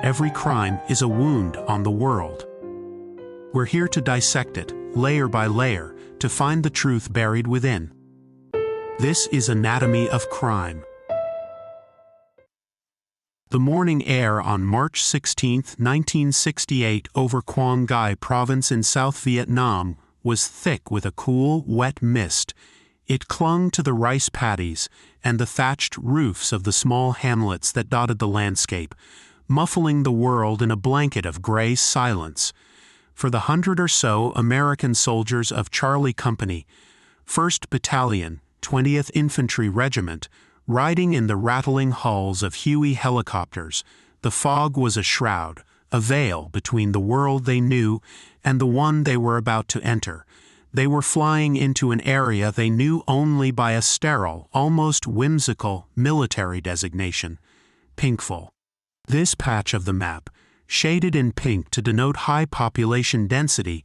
every crime is a wound on the world. We're here to dissect it, layer by layer, to find the truth buried within. This is Anatomy of Crime. The morning air on March 16, 1968 over Quang Ngai province in South Vietnam was thick with a cool, wet mist. It clung to the rice paddies and the thatched roofs of the small hamlets that dotted the landscape, muffling the world in a blanket of gray silence. For the 100 or so American soldiers of Charlie Company, 1st Battalion, 20th Infantry Regiment, riding in the rattling hulls of Huey helicopters, the fog was a shroud, a veil between the world they knew and the one they were about to enter. They were flying into an area they knew only by a sterile, almost whimsical, military designation: Pinkville. This patch of the map, shaded in pink to denote high population density,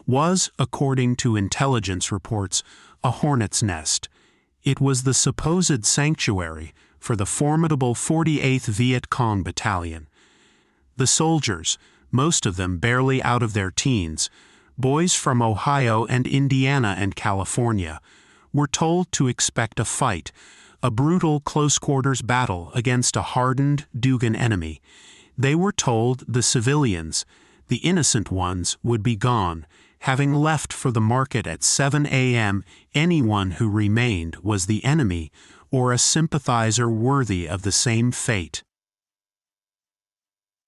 was, according to intelligence reports, a hornet's nest. It was the supposed sanctuary for the formidable 48th Viet Cong Battalion. The soldiers, most of them barely out of their teens, boys from Ohio and Indiana and California, were told to expect a fight, a brutal close-quarters battle against a hardened Dugan enemy. They were told the civilians, the innocent ones, would be gone. Having left for the market at 7 a.m., anyone who remained was the enemy or a sympathizer worthy of the same fate.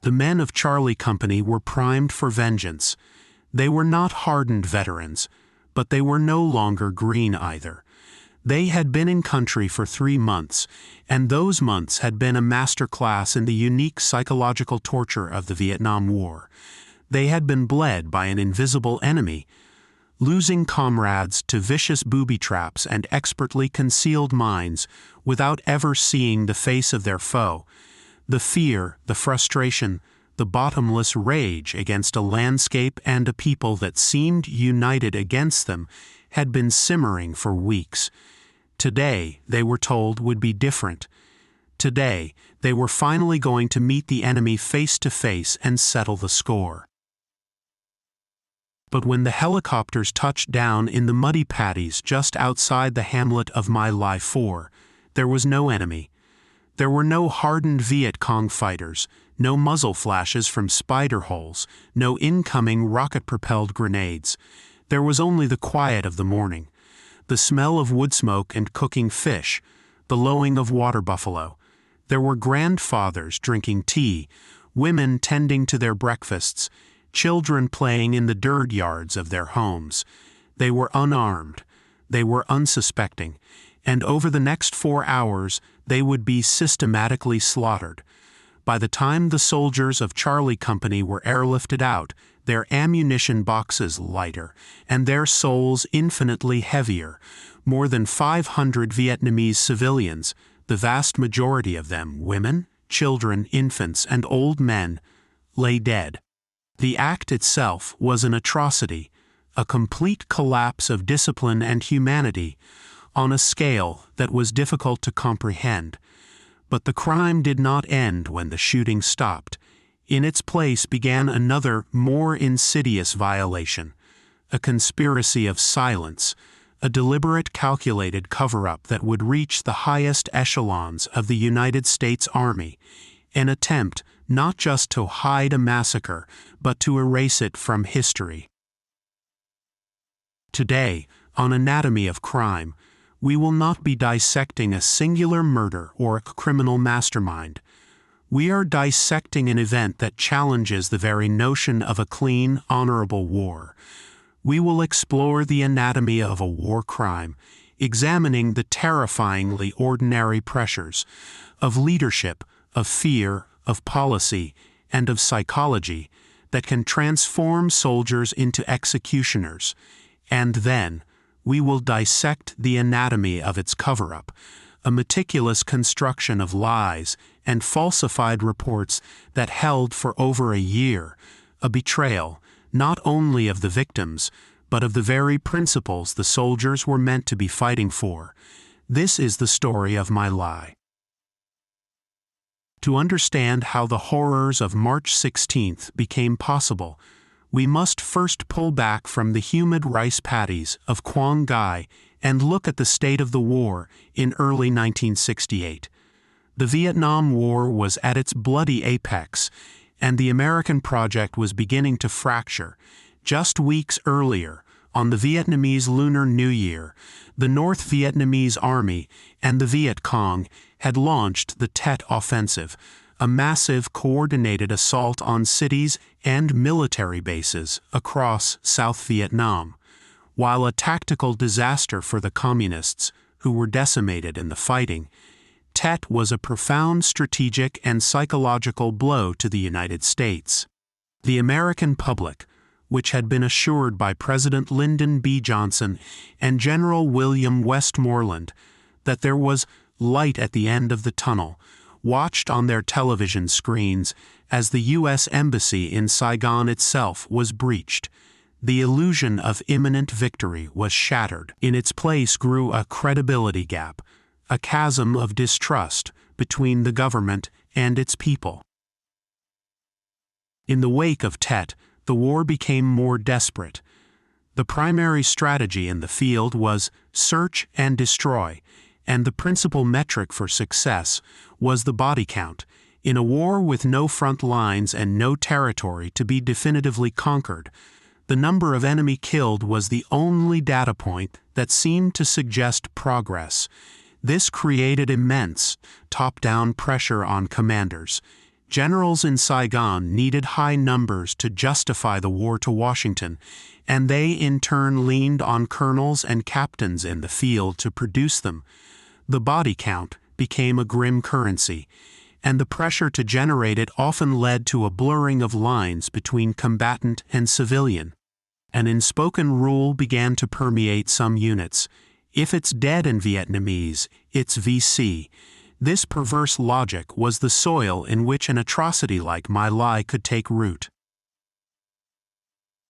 The men of Charlie Company were primed for vengeance. They were not hardened veterans, but they were no longer green either. They had been in country for 3 months, and those months had been a masterclass in the unique psychological torture of the Vietnam War. They had been bled by an invisible enemy, losing comrades to vicious booby traps and expertly concealed mines without ever seeing the face of their foe. The fear, the frustration, the bottomless rage against a landscape and a people that seemed united against them had been simmering for weeks. Today, they were told, would be different. Today, they were finally going to meet the enemy face to face and settle the score. But when the helicopters touched down in the muddy paddies just outside the hamlet of My Lai 4, there was no enemy. There were no hardened Viet Cong fighters, no muzzle flashes from spider holes, no incoming rocket-propelled grenades. There was only the quiet of the morning, the smell of wood smoke and cooking fish, the lowing of water buffalo. There were grandfathers drinking tea, women tending to their breakfasts, children playing in the dirt yards of their homes. They were unarmed, they were unsuspecting, and over the next 4 hours they would be systematically slaughtered. By the time the soldiers of Charlie Company were airlifted out, their ammunition boxes lighter, and their souls infinitely heavier, more than 500 Vietnamese civilians, the vast majority of them women, children, infants, and old men, lay dead. The act itself was an atrocity, a complete collapse of discipline and humanity, on a scale that was difficult to comprehend. But the crime did not end when the shooting stopped. In its place began another, more insidious violation, a conspiracy of silence, a deliberate, calculated cover-up that would reach the highest echelons of the United States Army, an attempt not just to hide a massacre, but to erase it from history. Today, on Anatomy of Crime, we will not be dissecting a singular murder or a criminal mastermind. We are dissecting an event that challenges the very notion of a clean, honorable war. We will explore the anatomy of a war crime, examining the terrifyingly ordinary pressures of leadership, of fear, of policy, and of psychology that can transform soldiers into executioners. And then, we will dissect the anatomy of its cover-up, a meticulous construction of lies and falsified reports that held for over a year, a betrayal not only of the victims, but of the very principles the soldiers were meant to be fighting for. This is the story of My Lai. To understand how the horrors of March 16th became possible, we must first pull back from the humid rice paddies of Quang Ngai and look at the state of the war in early 1968. The Vietnam War was at its bloody apex, and the American project was beginning to fracture. Just weeks earlier, on the Vietnamese Lunar New Year, the North Vietnamese Army and the Viet Cong had launched the Tet Offensive, a massive coordinated assault on cities and military bases across South Vietnam. While a tactical disaster for the Communists, who were decimated in the fighting, Tet was a profound strategic and psychological blow to the United States. The American public, which had been assured by President Lyndon B. Johnson and General William Westmoreland that there was light at the end of the tunnel, watched on their television screens as the U.S. Embassy in Saigon itself was breached. The illusion of imminent victory was shattered. In its place grew a credibility gap, a chasm of distrust between the government and its people. In the wake of Tet, the war became more desperate. The primary strategy in the field was search and destroy, and the principal metric for success was the body count. In a war with no front lines and no territory to be definitively conquered, the number of enemy killed was the only data point that seemed to suggest progress. This created immense, top-down pressure on commanders. Generals in Saigon needed high numbers to justify the war to Washington, and they in turn leaned on colonels and captains in the field to produce them. The body count became a grim currency, and the pressure to generate it often led to a blurring of lines between combatant and civilian. An unspoken rule began to permeate some units. If it's dead in Vietnamese, it's VC. This perverse logic was the soil in which an atrocity like My Lai could take root.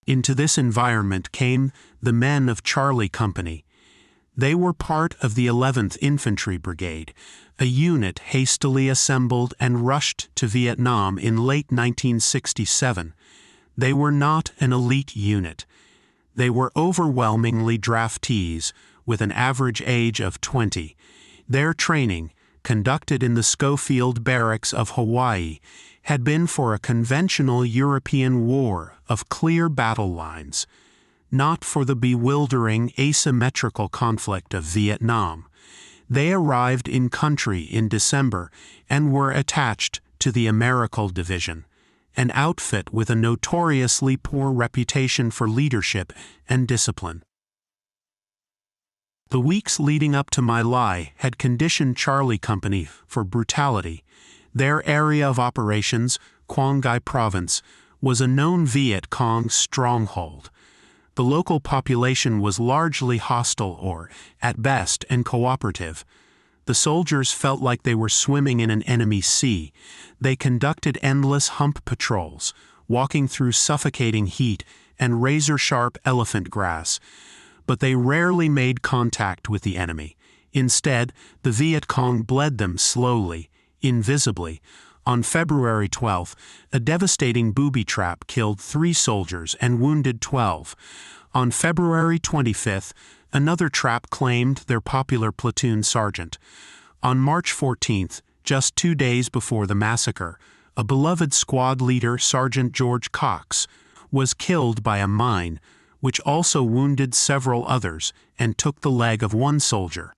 Into this environment came the men of Charlie Company. They were part of the 11th Infantry Brigade, a unit hastily assembled and rushed to Vietnam in late 1967. They were not an elite unit. They were overwhelmingly draftees, with an average age of 20. Their training, conducted in the Schofield Barracks of Hawaii, had been for a conventional European war of clear battle lines, not for the bewildering asymmetrical conflict of Vietnam. They arrived in country in December and were attached to the Americal Division, an outfit with a notoriously poor reputation for leadership and discipline. The weeks leading up to My Lai had conditioned Charlie Company for brutality. Their area of operations, Quang Ngai Province, was a known Viet Cong stronghold. The local population was largely hostile or, at best, uncooperative. The soldiers felt like they were swimming in an enemy sea. They conducted endless hump patrols, walking through suffocating heat and razor-sharp elephant grass. But they rarely made contact with the enemy. Instead, the Viet Cong bled them slowly, invisibly. On February 12th, a devastating booby trap killed 3 soldiers and wounded 12. On February 25th, another trap claimed their popular platoon sergeant. On March 14th, just 2 days before the massacre, a beloved squad leader, Sergeant George Cox, was killed by a mine, which also wounded several others and took the leg of 1 soldier.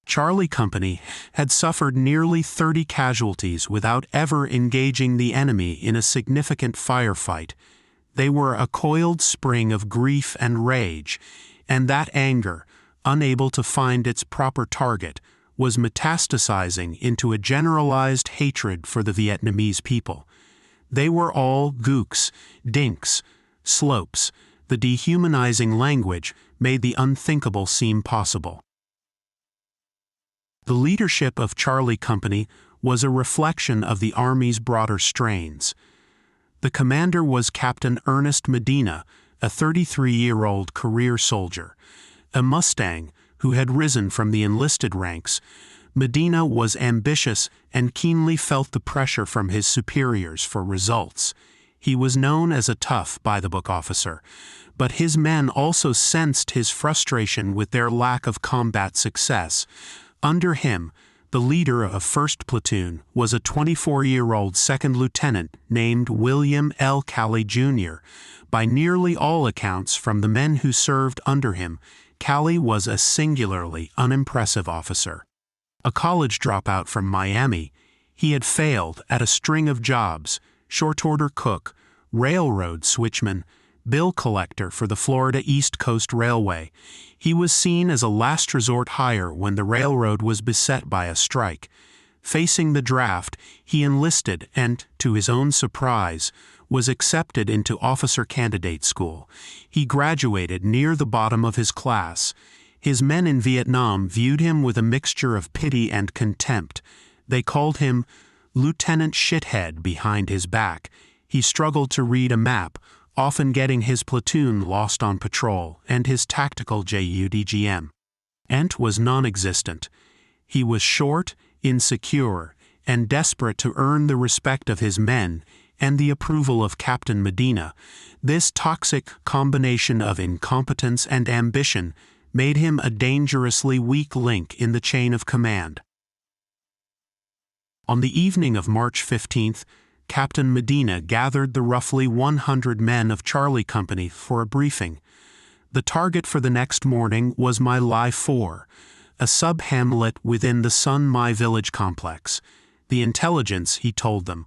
Charlie Company had suffered nearly 30 casualties without ever engaging the enemy in a significant firefight. They were a coiled spring of grief and rage, and that anger, unable to find its proper target, was metastasizing into a generalized hatred for the Vietnamese people. They were all gooks, dinks, slopes. The dehumanizing language made the unthinkable seem possible. The leadership of Charlie Company was a reflection of the Army's broader strains. The commander was Captain Ernest Medina, a 33-year-old career soldier, a Mustang who had risen from the enlisted ranks, Medina was ambitious and keenly felt the pressure from his superiors for results. He was known as a tough by-the-book officer, but his men also sensed his frustration with their lack of combat success. Under him, the leader of 1st Platoon was a 24-year-old second lieutenant named William L. Calley Jr. By nearly all accounts from the men who served under him, Calley was a singularly unimpressive officer. A college dropout from Miami, he had failed at a string of jobs: short-order cook, railroad switchman, bill collector for the Florida East Coast Railway. He was seen as a last resort hire when the railroad was beset by a strike. Facing the draft, he enlisted and, to his own surprise, was accepted into officer candidate school. He graduated near the bottom of his class. His men in Vietnam viewed him with a mixture of pity and contempt. They called him Lieutenant Shithead behind his back. He struggled to read a map, often getting his platoon lost on patrol, and his tactical JUDGM was non-existent. He was short, insecure, and desperate to earn the respect of his men and the approval of Captain Medina. This toxic combination of incompetence and ambition made him a dangerously weak link in the chain of command. On the evening of March 15th, Captain Medina gathered the roughly 100 men of Charlie Company for a briefing. The target for the next morning was My Lai 4, a sub-hamlet within the Sun My Village complex. The intelligence, he told them,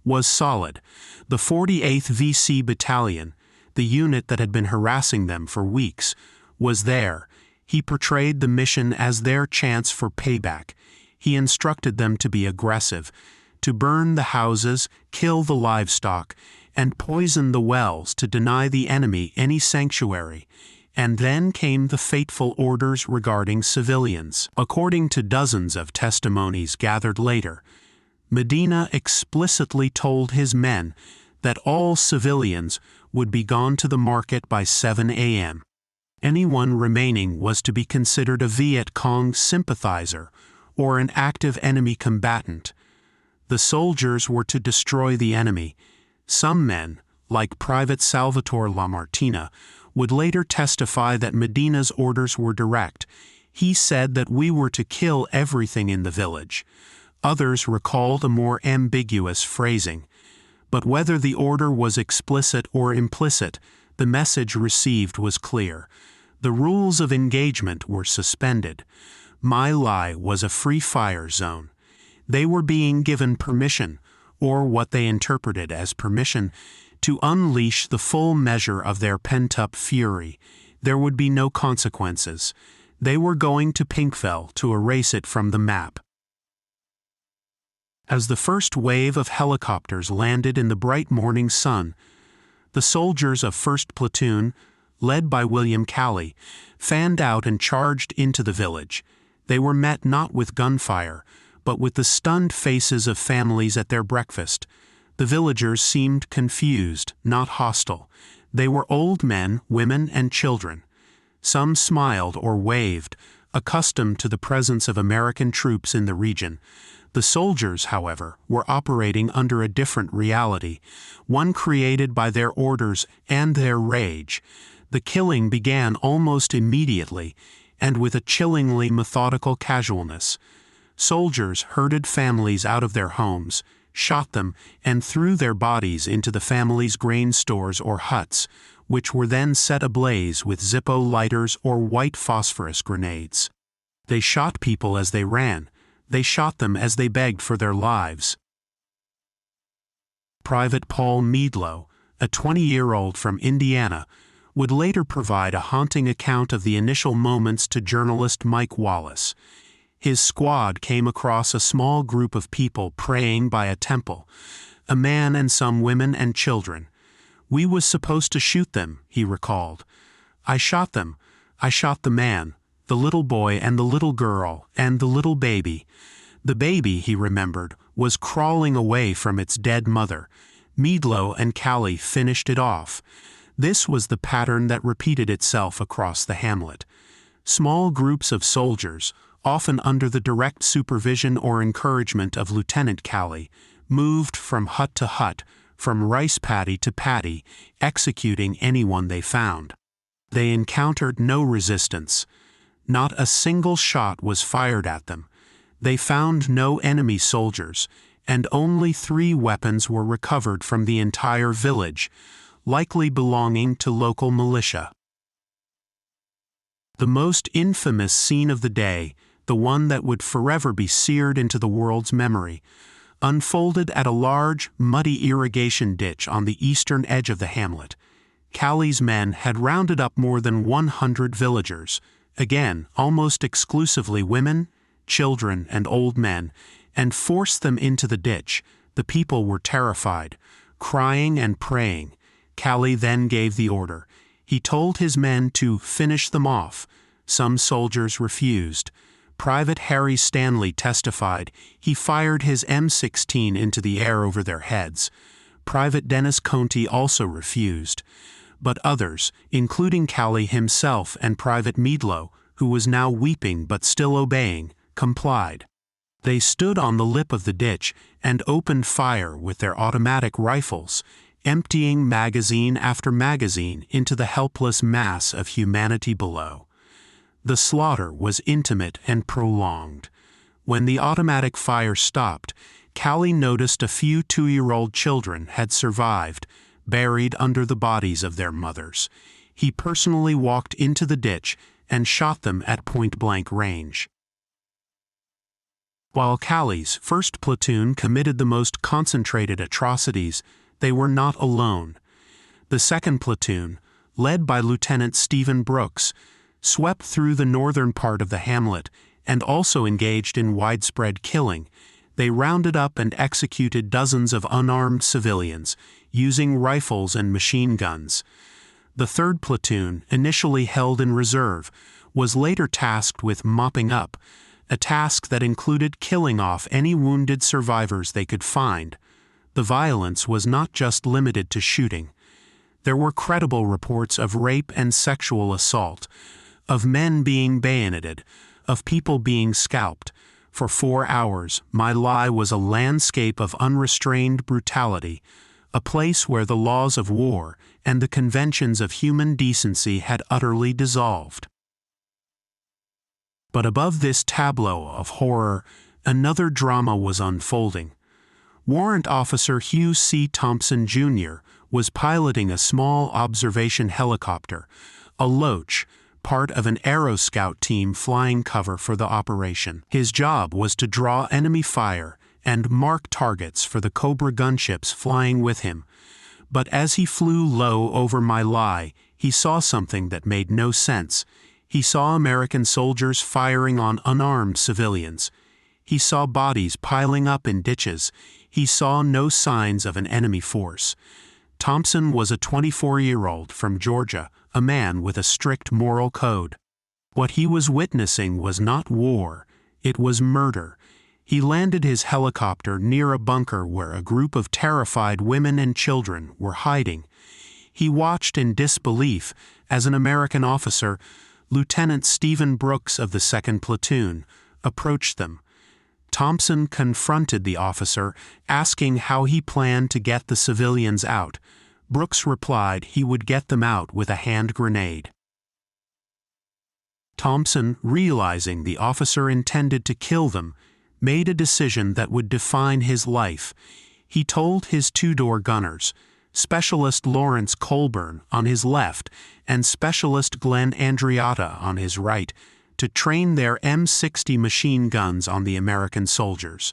was solid. The 48th VC Battalion, the unit that had been harassing them for weeks, was there. He portrayed the mission as their chance for payback. He instructed them to be aggressive, to burn the houses, kill the livestock, and poison the wells to deny the enemy any sanctuary. And then came the fateful orders regarding civilians. According to dozens of testimonies gathered later, Medina explicitly told his men that all civilians would be gone to the market by 7 a.m. Anyone remaining was to be considered a Viet Cong sympathizer or an active enemy combatant. The soldiers were to destroy the enemy. Some men, like Private Salvatore Lamartina, would later testify that Medina's orders were direct. He said that we were to kill everything in the village. Others recalled a more ambiguous phrasing. But whether the order was explicit or implicit, the message received was clear. The rules of engagement were suspended. My Lai was a free fire zone. They were being given permission, or what they interpreted as permission, to unleash the full measure of their pent-up fury. There would be no consequences. They were going to Pinkville to erase it from the map. As the first wave of helicopters landed in the bright morning sun, the soldiers of 1st Platoon, led by William Calley, fanned out and charged into the village. They were met not with gunfire, but with the stunned faces of families at their breakfast. The villagers seemed confused, not hostile. They were old men, women, and children. Some smiled or waved, accustomed to the presence of American troops in the region. The soldiers, however, were operating under a different reality, one created by their orders and their rage. The killing began almost immediately, and with a chillingly methodical casualness. Soldiers herded families out of their homes, shot them, and threw their bodies into the families' grain stores or huts, which were then set ablaze with Zippo lighters or white phosphorus grenades. They shot people as they ran. They shot them as they begged for their lives. Private Paul Meadlow, a 20-year-old from Indiana, would later provide a haunting account of the initial moments to journalist Mike Wallace. His squad came across a small group of people praying by a temple, a man and some women and children. "We was supposed to shoot them," he recalled. "I shot them. I shot the man, the little boy and the little girl, and the little baby." The baby, he remembered, was crawling away from its dead mother. Meadlow and Calley finished it off. This was the pattern that repeated itself across the hamlet. Small groups of soldiers, often under the direct supervision or encouragement of Lieutenant Callie, moved from hut to hut, from rice paddy to paddy, executing anyone they found. They encountered no resistance. Not a single shot was fired at them. They found no enemy soldiers, and only 3 weapons were recovered from the entire village, likely belonging to local militia. The most infamous scene of the day, the one that would forever be seared into the world's memory, unfolded at a large, muddy irrigation ditch on the eastern edge of the hamlet. Callie's men had rounded up more than 100 villagers, again almost exclusively women, children, and old men, and forced them into the ditch. The people were terrified, crying and praying. Callie then gave the order. He told his men to finish them off. Some soldiers refused. Private Harry Stanley testified he fired his M16 into the air over their heads. Private Dennis Conti also refused. But others, including Callie himself and Private Meadlow, who was now weeping but still obeying, complied. They stood on the lip of the ditch and opened fire with their automatic rifles, emptying magazine after magazine into the helpless mass of humanity below. The slaughter was intimate and prolonged. When the automatic fire stopped, Callie noticed a few 2-year-old children had survived, buried under the bodies of their mothers. He personally walked into the ditch and shot them at point-blank range. While Callie's 1st platoon committed the most concentrated atrocities, they were not alone. The 2nd platoon, led by Lieutenant Stephen Brooks, swept through the northern part of the hamlet and also engaged in widespread killing. They rounded up and executed dozens of unarmed civilians, using rifles and machine guns. The 3rd platoon, initially held in reserve, was later tasked with mopping up, a task that included killing off any wounded survivors they could find. The violence was not just limited to shooting. There were credible reports of rape and sexual assault, of men being bayoneted, of people being scalped. For 4 hours, My Lai was a landscape of unrestrained brutality, a place where the laws of war and the conventions of human decency had utterly dissolved. But above this tableau of horror, another drama was unfolding. Warrant Officer Hugh C. Thompson, Jr. was piloting a small observation helicopter, a Loach, part of an Aero Scout team flying cover for the operation. His job was to draw enemy fire and mark targets for the Cobra gunships flying with him. But as he flew low over My Lai, he saw something that made no sense. He saw American soldiers firing on unarmed civilians. He saw bodies piling up in ditches. He saw no signs of an enemy force. Thompson was a 24-year-old from Georgia, a man with a strict moral code. What he was witnessing was not war, it was murder. He landed his helicopter near a bunker where a group of terrified women and children were hiding. He watched in disbelief as an American officer, Lieutenant Stephen Brooks of the 2nd Platoon, approached them. Thompson confronted the officer, asking how he planned to get the civilians out. Brooks replied he would get them out with a hand grenade. Thompson, realizing the officer intended to kill them, made a decision that would define his life. He told his 2-door gunners, Specialist Lawrence Colburn on his left and Specialist Glenn Andriotta on his right, to train their M60 machine guns on the American soldiers.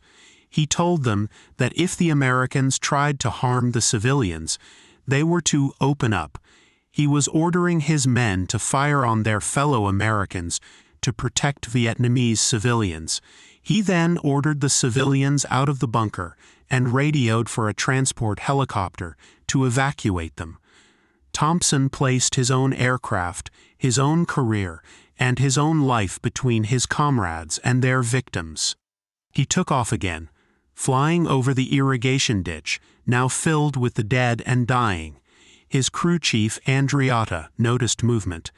He told them that if the Americans tried to harm the civilians, they were to open up. He was ordering his men to fire on their fellow Americans to protect Vietnamese civilians. He then ordered the civilians out of the bunker and radioed for a transport helicopter to evacuate them. Thompson placed his own aircraft, his own career, and his own life between his comrades and their victims. He took off again, flying over the irrigation ditch, now filled with the dead and dying. His crew chief, Andriotta, noticed movement.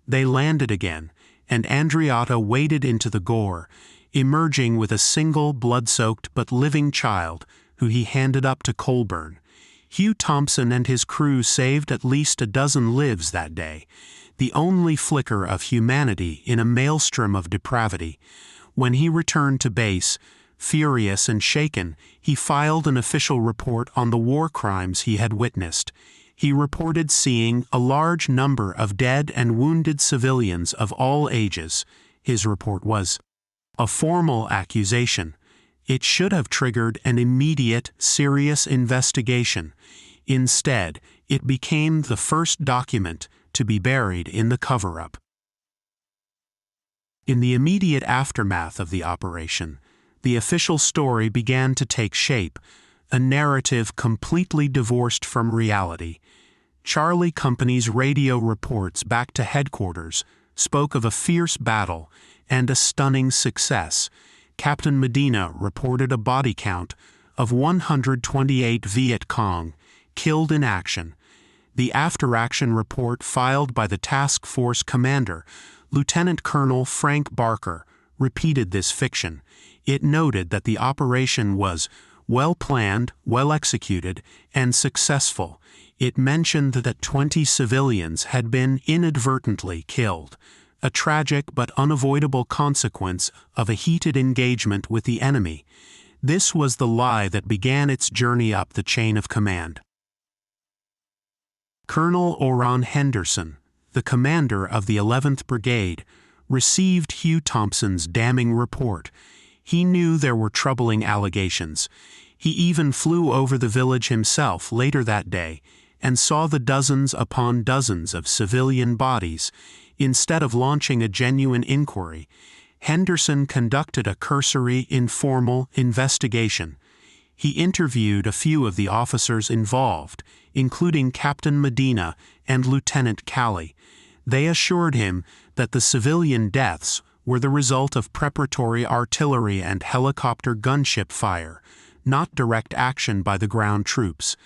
They landed again, and Andriata waded into the gore, emerging with a single blood-soaked but living child who he handed up to Colburn. Hugh Thompson and his crew saved at least a dozen lives that day, the only flicker of humanity in a maelstrom of depravity. When he returned to base, furious and shaken, he filed an official report on the war crimes he had witnessed. He reported seeing a large number of dead and wounded civilians of all ages. His report was a formal accusation. It should have triggered an immediate, serious investigation. Instead, it became the first document to be buried in the cover-up. In the immediate aftermath of the operation, the official story began to take shape, a narrative completely divorced from reality. Charlie Company's radio reports back to headquarters spoke of a fierce battle and a stunning success. Captain Medina reported a body count of 128 Viet Cong killed in action. The after-action report filed by the task force commander, Lieutenant Colonel Frank Barker, repeated this fiction. It noted that the operation was well-planned, well-executed, and successful. It mentioned that 20 civilians had been inadvertently killed, a tragic but unavoidable consequence of a heated engagement with the enemy. This was the lie that began its journey up the chain of command. Colonel Oran Henderson, the commander of the 11th Brigade, received Hugh Thompson's damning report. He knew there were troubling allegations. He even flew over the village himself later that day and saw the dozens upon dozens of civilian bodies. Instead of launching a genuine inquiry, Henderson conducted a cursory, informal investigation. He interviewed a few of the officers involved, including Captain Medina and Lieutenant Calley. They assured him that the civilian deaths were the result of preparatory artillery and helicopter gunship fire, not direct action by the ground troops.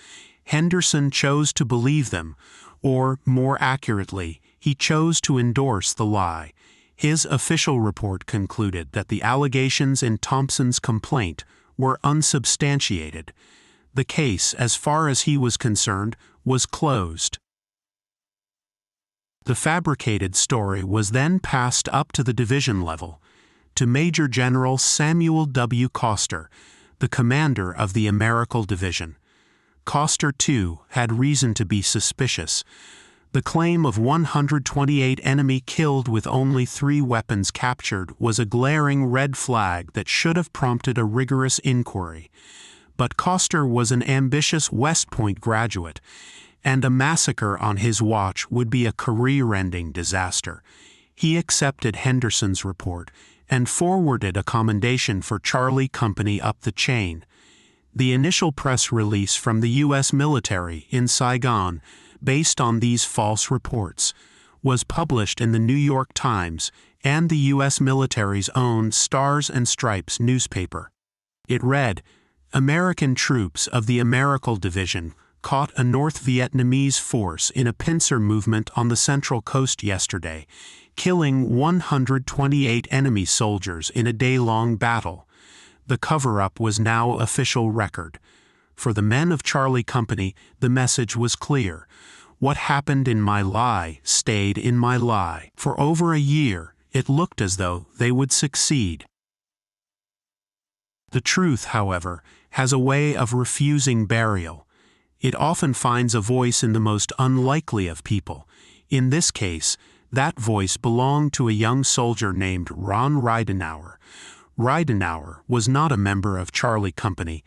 Henderson chose to believe them, or, more accurately, he chose to endorse the lie. His official report concluded that the allegations in Thompson's complaint were unsubstantiated. The case, as far as he was concerned, was closed. The fabricated story was then passed up to the division level, to Major General Samuel W. Coster, the commander of the Americal Division. Coster, too, had reason to be suspicious. The claim of 128 enemy killed with only 3 weapons captured was a glaring red flag that should have prompted a rigorous inquiry. But Coster was an ambitious West Point graduate, and a massacre on his watch would be a career-ending disaster. He accepted Henderson's report and forwarded a commendation for Charlie Company up the chain. The initial press release from the U.S. military in Saigon, based on these false reports, was published in the New York Times and the U.S. military's own Stars and Stripes newspaper. It read, "American troops of the Americal Division caught a North Vietnamese force in a pincer movement on the Central Coast yesterday, killing 128 enemy soldiers in a day-long battle." The cover-up was now official record. For the men of Charlie Company, the message was clear. What happened in My Lai stayed in My Lai. For over a year, it looked as though they would succeed. The truth, however, has a way of refusing burial. It often finds a voice in the most unlikely of people. In this case, that voice belonged to a young soldier named Ron Ridenour. Ridenour was not a member of Charlie Company,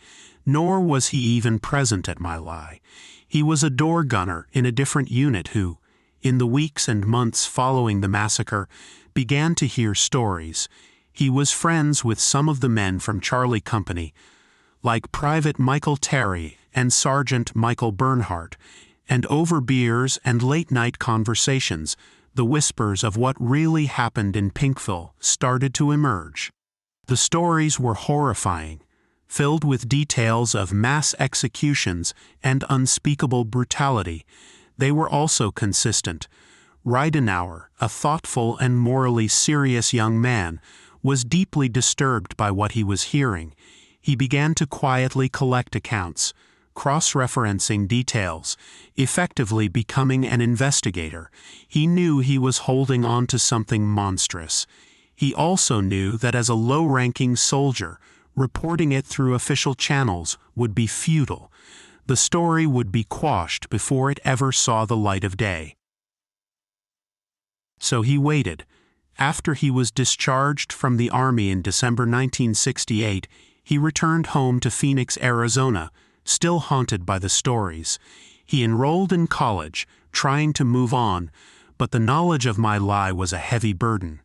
nor was he even present at My Lai. He was a door gunner in a different unit who, in the weeks and months following the massacre, began to hear stories. He was friends with some of the men from Charlie Company, like Private Michael Terry and Sergeant Michael Bernhardt, and over beers and late-night conversations, the whispers of what really happened in Pinkville started to emerge. The stories were horrifying, filled with details of mass executions and unspeakable brutality. They were also consistent. Ridenour, a thoughtful and morally serious young man, was deeply disturbed by what he was hearing. He began to quietly collect accounts, cross-referencing details, effectively becoming an investigator. He knew he was holding on to something monstrous. He also knew that as a low-ranking soldier, reporting it through official channels would be futile. The story would be quashed before it ever saw the light of day. So he waited. After he was discharged from the Army in December 1968, he returned home to Phoenix, Arizona, still haunted by the stories. He enrolled in college, trying to move on, but the knowledge of My Lai was a heavy burden.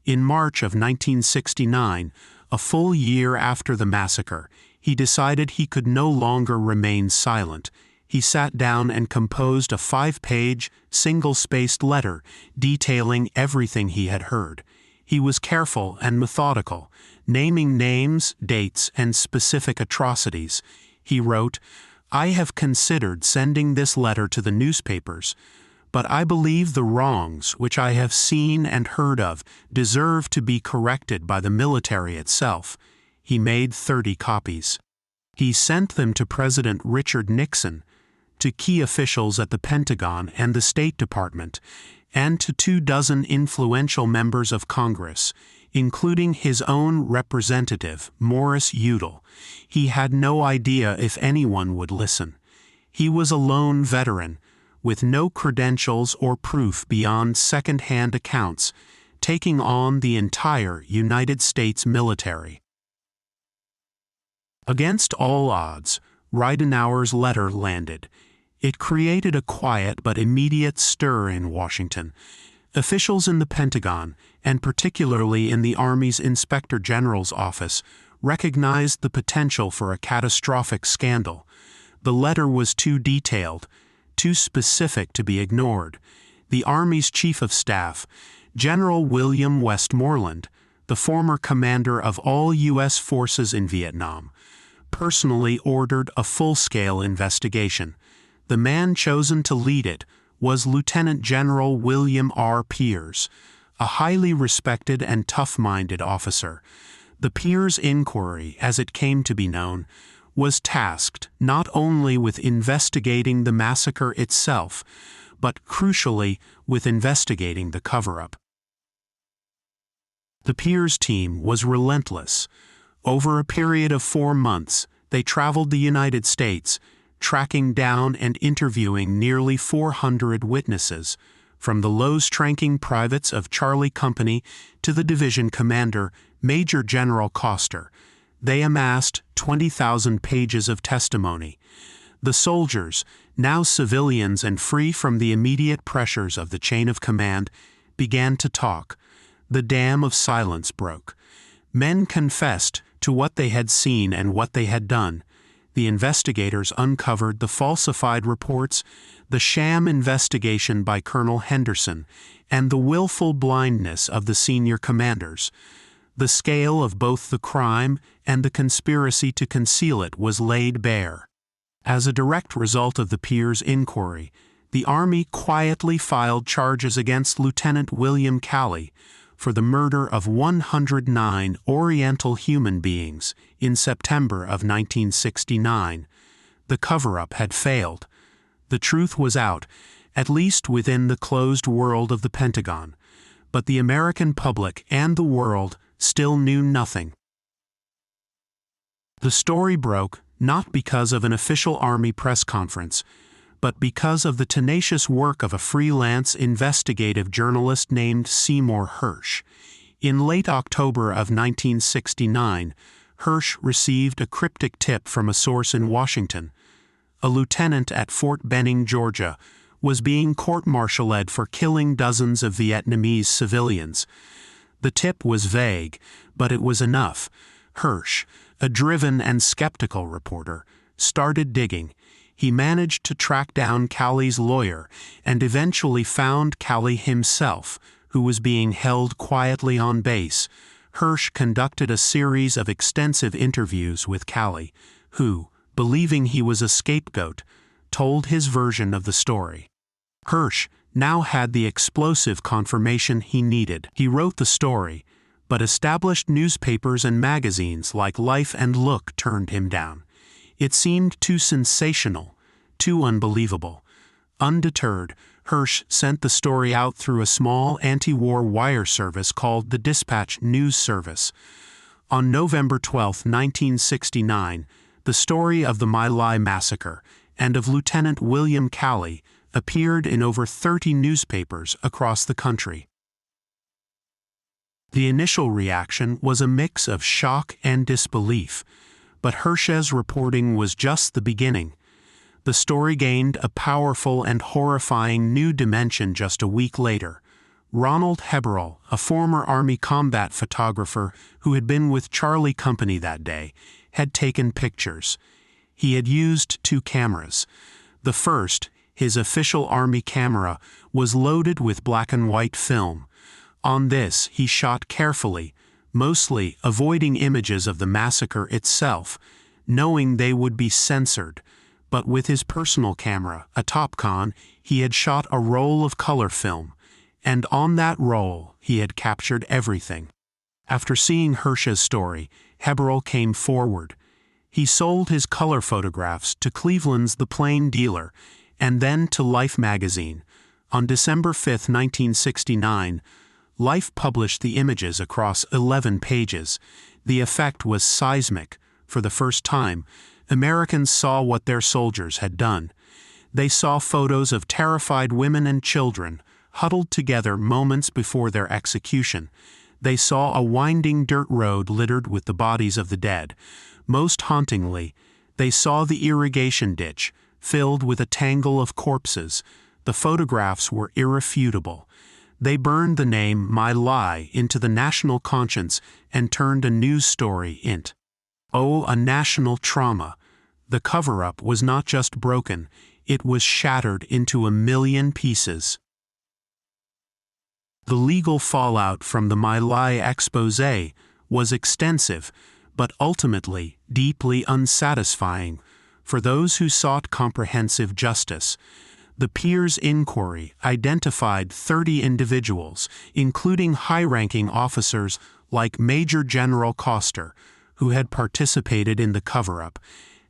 In March of 1969, a full year after the massacre, he decided he could no longer remain silent. He sat down and composed a 5-page, single-spaced letter detailing everything he had heard. He was careful and methodical, naming names, dates, and specific atrocities. He wrote, "I have considered sending this letter to the newspapers, but I believe the wrongs which I have seen and heard of deserve to be corrected by the military itself." He made 30 copies. He sent them to President Richard Nixon, to key officials at the Pentagon and the State Department, and to 24 influential members of Congress, including his own representative, Morris Udall. He had no idea if anyone would listen. He was a lone veteran, with no credentials or proof beyond second-hand accounts, taking on the entire United States military. Against all odds, Ridenour's letter landed. It created a quiet but immediate stir in Washington. Officials in the Pentagon, and particularly in the Army's Inspector General's office, recognized the potential for a catastrophic scandal. The letter was too detailed, too specific to be ignored. The Army's Chief of Staff, General William Westmoreland, the former commander of all U.S. forces in Vietnam, personally ordered a full-scale investigation. The man chosen to lead it was Lieutenant General William R. Pierce, a highly respected and tough-minded officer. The Pierce Inquiry, as it came to be known, was tasked not only with investigating the massacre itself, but crucially with investigating the cover-up. The Pierce team was relentless. Over a period of 4 months, they traveled the United States, tracking down and interviewing nearly 400 witnesses, from the lowest-ranking privates of Charlie Company to the division commander, Major General Coster. They amassed 20,000 pages of testimony. The soldiers, now civilians and free from the immediate pressures of the chain of command, began to talk. The dam of silence broke. Men confessed to what they had seen and what they had done. The investigators uncovered the falsified reports, the sham investigation by Colonel Henderson, and the willful blindness of the senior commanders. The scale of both the crime and the conspiracy to conceal it was laid bare. As a direct result of the Pierce Inquiry, the Army quietly filed charges against Lieutenant William Calley for the murder of 109 Oriental human beings in September of 1969. The cover-up had failed. The truth was out, at least within the closed world of the Pentagon, but the American public and the world still knew nothing. The story broke not because of an official Army press conference, but because of the tenacious work of a freelance investigative journalist named Seymour Hersh. In late October of 1969, Hersh received a cryptic tip from a source in Washington. A lieutenant at Fort Benning, Georgia, was being court-martialed for killing dozens of Vietnamese civilians. The tip was vague, but it was enough. Hersh, a driven and skeptical reporter, started digging. He managed to track down Calley's lawyer and eventually found Calley himself, who was being held quietly on base. Hersh conducted a series of extensive interviews with Calley, who, believing he was a scapegoat, told his version of the story. Hirsch now had the explosive confirmation he needed. He wrote the story, but established newspapers and magazines like Life and Look turned him down. It seemed too sensational, too unbelievable. Undeterred, Hirsch sent the story out through a small anti-war wire service called the Dispatch News Service. On November 12, 1969, the story of the My Lai massacre and of Lieutenant William Calley appeared in over 30 newspapers across the country. The initial reaction was a mix of shock and disbelief, but Hirsch's reporting was just the beginning. The story gained a powerful and horrifying new dimension just a week later. Ronald Heberl, a former Army combat photographer who had been with Charlie Company that day, had taken pictures. He had used 2 cameras. The first, his official Army camera, was loaded with black and white film. On this, he shot carefully, mostly avoiding images of the massacre itself, knowing they would be censored. But with his personal camera, a Topcon, he had shot a roll of color film, and on that roll he had captured everything. After seeing Hirsch's story, Heberl came forward. He sold his color photographs to Cleveland's The Plain Dealer, and then to Life magazine. On December 5, 1969, Life published the images across 11 pages. The effect was seismic. For the first time, Americans saw what their soldiers had done. They saw photos of terrified women and children, huddled together moments before their execution. They saw a winding dirt road littered with the bodies of the dead. Most hauntingly, they saw the irrigation ditch, filled with a tangle of corpses. The photographs were irrefutable. They burned the name My Lai into the national conscience and turned a news story into a national trauma. The cover-up was not just broken, it was shattered into a million pieces. The legal fallout from the My Lai exposé was extensive, but ultimately deeply unsatisfying for those who sought comprehensive justice. The Peers inquiry identified 30 individuals, including high-ranking officers like Major General Coster, who had participated in the cover-up,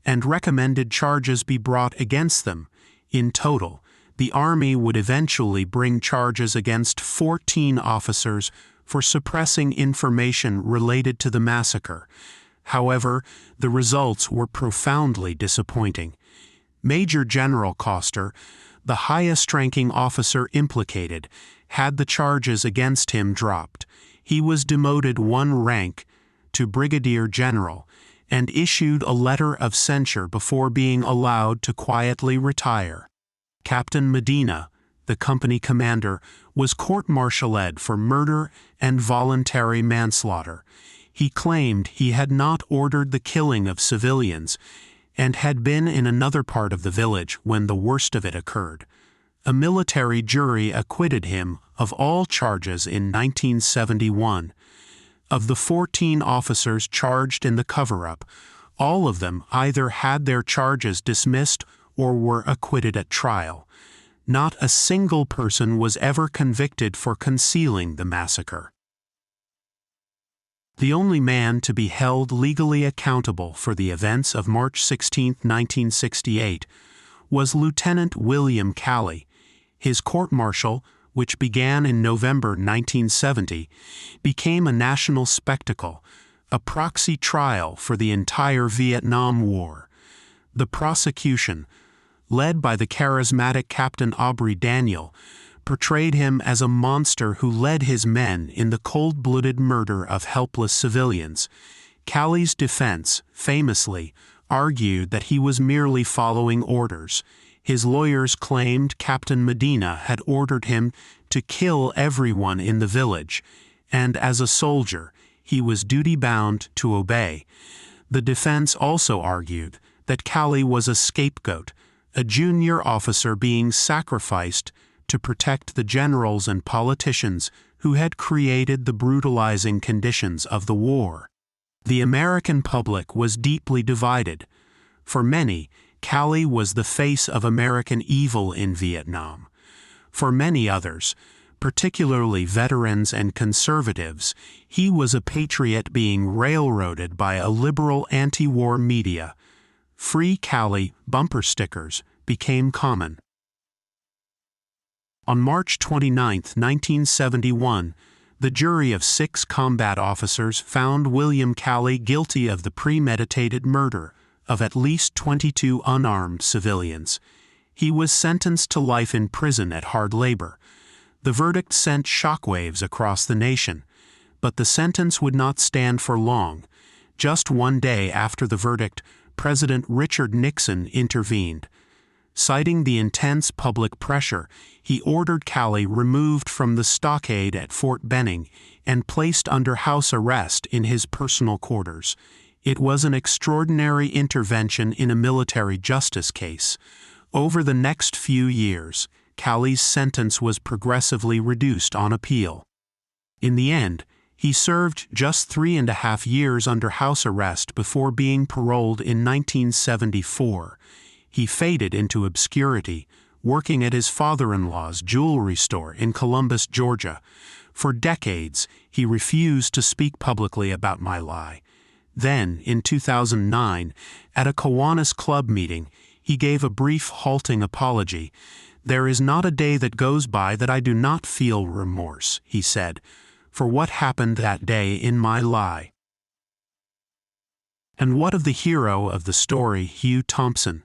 and recommended charges be brought against them. In total, the Army would eventually bring charges against 14 officers for suppressing information related to the massacre. However, the results were profoundly disappointing. Major General Coster, the highest-ranking officer implicated, had the charges against him dropped. He was demoted 1 rank to Brigadier General and issued a letter of censure before being allowed to quietly retire. Captain Medina, the company commander, was court-martialed for murder and voluntary manslaughter. He claimed he had not ordered the killing of civilians and had been in another part of the village when the worst of it occurred. A military jury acquitted him of all charges in 1971. Of the 14 officers charged in the cover-up, all of them either had their charges dismissed or were acquitted at trial. Not a single person was ever convicted for concealing the massacre. The only man to be held legally accountable for the events of March 16, 1968, was Lieutenant William Calley. His court-martial, which began in November 1970, became a national spectacle, a proxy trial for the entire Vietnam War. The prosecution, led by the charismatic Captain Aubrey Daniel, portrayed him as a monster who led his men in the cold-blooded murder of helpless civilians. Calley's defense, famously, argued that he was merely following orders. His lawyers claimed Captain Medina had ordered him to kill everyone in the village, and as a soldier, he was duty-bound to obey. The defense also argued that Calley was a scapegoat, a junior officer being sacrificed to protect the generals and politicians who had created the brutalizing conditions of the war. The American public was deeply divided. For many, Calley was the face of American evil in Vietnam. For many others, particularly veterans and conservatives, he was a patriot being railroaded by a liberal anti-war media. Free Cali bumper stickers became common. On March 29, 1971, the jury of 6 combat officers found William Cali guilty of the premeditated murder of at least 22 unarmed civilians. He was sentenced to life in prison at hard labor. The verdict sent shockwaves across the nation, but the sentence would not stand for long. Just one day after the verdict, President Richard Nixon intervened. Citing the intense public pressure, he ordered Cali removed from the stockade at Fort Benning and placed under house arrest in his personal quarters. It was an extraordinary intervention in a military justice case. Over the next few years, Cali's sentence was progressively reduced on appeal. In the end, he served just 3.5 years under house arrest before being paroled in 1974. He faded into obscurity, working at his father-in-law's jewelry store in Columbus, Georgia. For decades, he refused to speak publicly about My Lai. Then, in 2009, at a Kiwanis Club meeting, he gave a brief, halting apology. "There is not a day that goes by that I do not feel remorse," he said, "for what happened that day in My Lai." And what of the hero of the story, Hugh Thompson?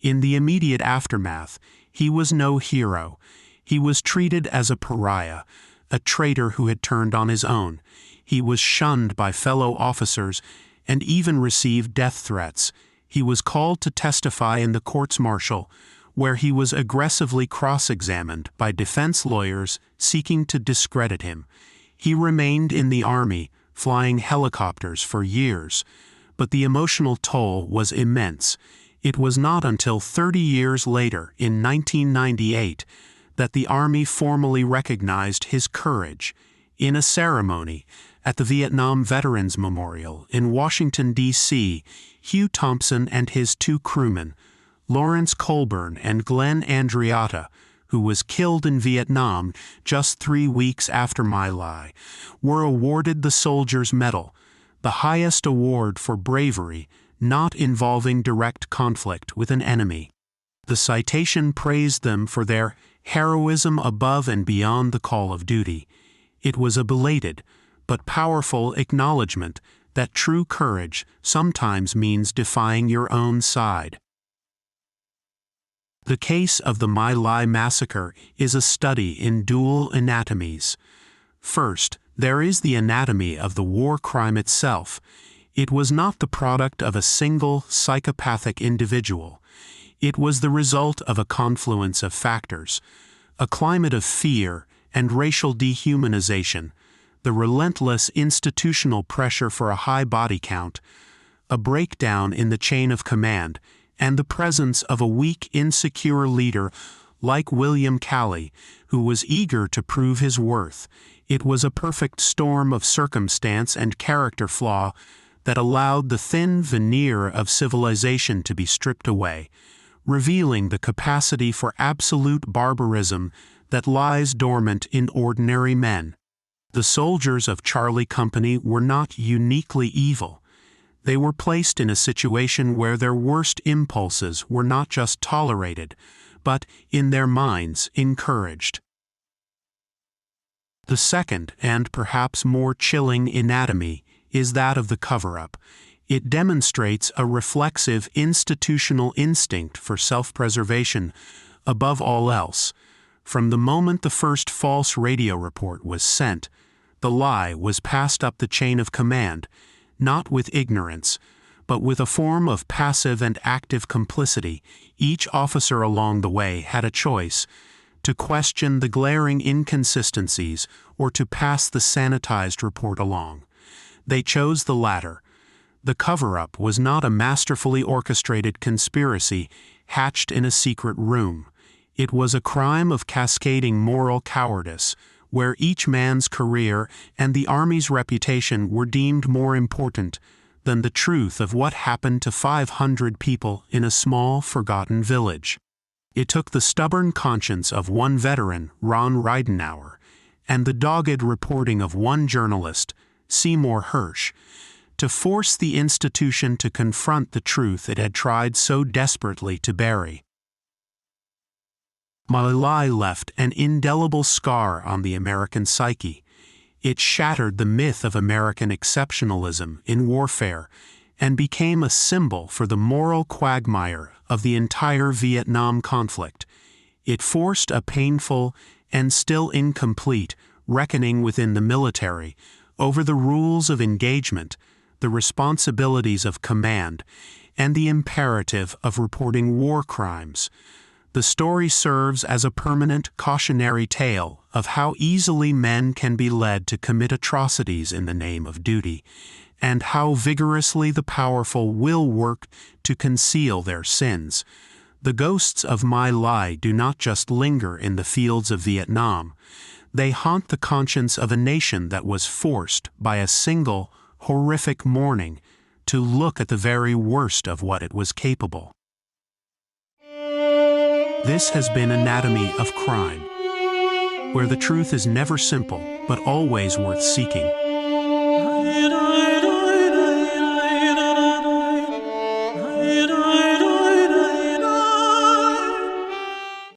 In the immediate aftermath, he was no hero. He was treated as a pariah, a traitor who had turned on his own. He was shunned by fellow officers and even received death threats. He was called to testify in the courts-martial, where he was aggressively cross-examined by defense lawyers seeking to discredit him. He remained in the Army, flying helicopters for years, but the emotional toll was immense. It was not until 30 years later, in 1998, that the Army formally recognized his courage. In a ceremony at the Vietnam Veterans Memorial in Washington, D.C., Hugh Thompson and his 2 crewmen, Lawrence Colburn and Glenn Andreatta, who was killed in Vietnam just 3 weeks after My Lai, were awarded the Soldier's Medal, the highest award for bravery not involving direct conflict with an enemy. The citation praised them for their heroism above and beyond the call of duty. It was a belated, but powerful acknowledgement that true courage sometimes means defying your own side. The case of the My Lai massacre is a study in dual anatomies. First, there is the anatomy of the war crime itself. It was not the product of a single psychopathic individual. It was the result of a confluence of factors: a climate of fear and racial dehumanization, the relentless institutional pressure for a high body count, a breakdown in the chain of command, and the presence of a weak, insecure leader like William Cali, who was eager to prove his worth. It was a perfect storm of circumstance and character flaw that allowed the thin veneer of civilization to be stripped away, revealing the capacity for absolute barbarism that lies dormant in ordinary men. The soldiers of Charlie Company were not uniquely evil. They were placed in a situation where their worst impulses were not just tolerated, but, in their minds, encouraged. The second, and perhaps more chilling anatomy, is that of the cover-up. It demonstrates a reflexive institutional instinct for self-preservation above all else. From the moment the first false radio report was sent, the lie was passed up the chain of command, not with ignorance, but with a form of passive and active complicity. Each officer along the way had a choice: to question the glaring inconsistencies or to pass the sanitized report along. They chose the latter. The cover-up was not a masterfully orchestrated conspiracy hatched in a secret room. It was a crime of cascading moral cowardice, where each man's career and the Army's reputation were deemed more important than the truth of what happened to 500 people in a small, forgotten village. It took the stubborn conscience of one veteran, Ron Ridenour, and the dogged reporting of one journalist, Seymour Hersh, to force the institution to confront the truth it had tried so desperately to bury. My Lai left an indelible scar on the American psyche. It shattered the myth of American exceptionalism in warfare and became a symbol for the moral quagmire of the entire Vietnam conflict. It forced a painful and still incomplete reckoning within the military over the rules of engagement, the responsibilities of command, and the imperative of reporting war crimes. The story serves as a permanent cautionary tale of how easily men can be led to commit atrocities in the name of duty, and how vigorously the powerful will work to conceal their sins. The ghosts of My Lai do not just linger in the fields of Vietnam. They haunt the conscience of a nation that was forced by a single, horrific morning to look at the very worst of what it was capable. This has been Anatomy of Crime, where the truth is never simple, but always worth seeking.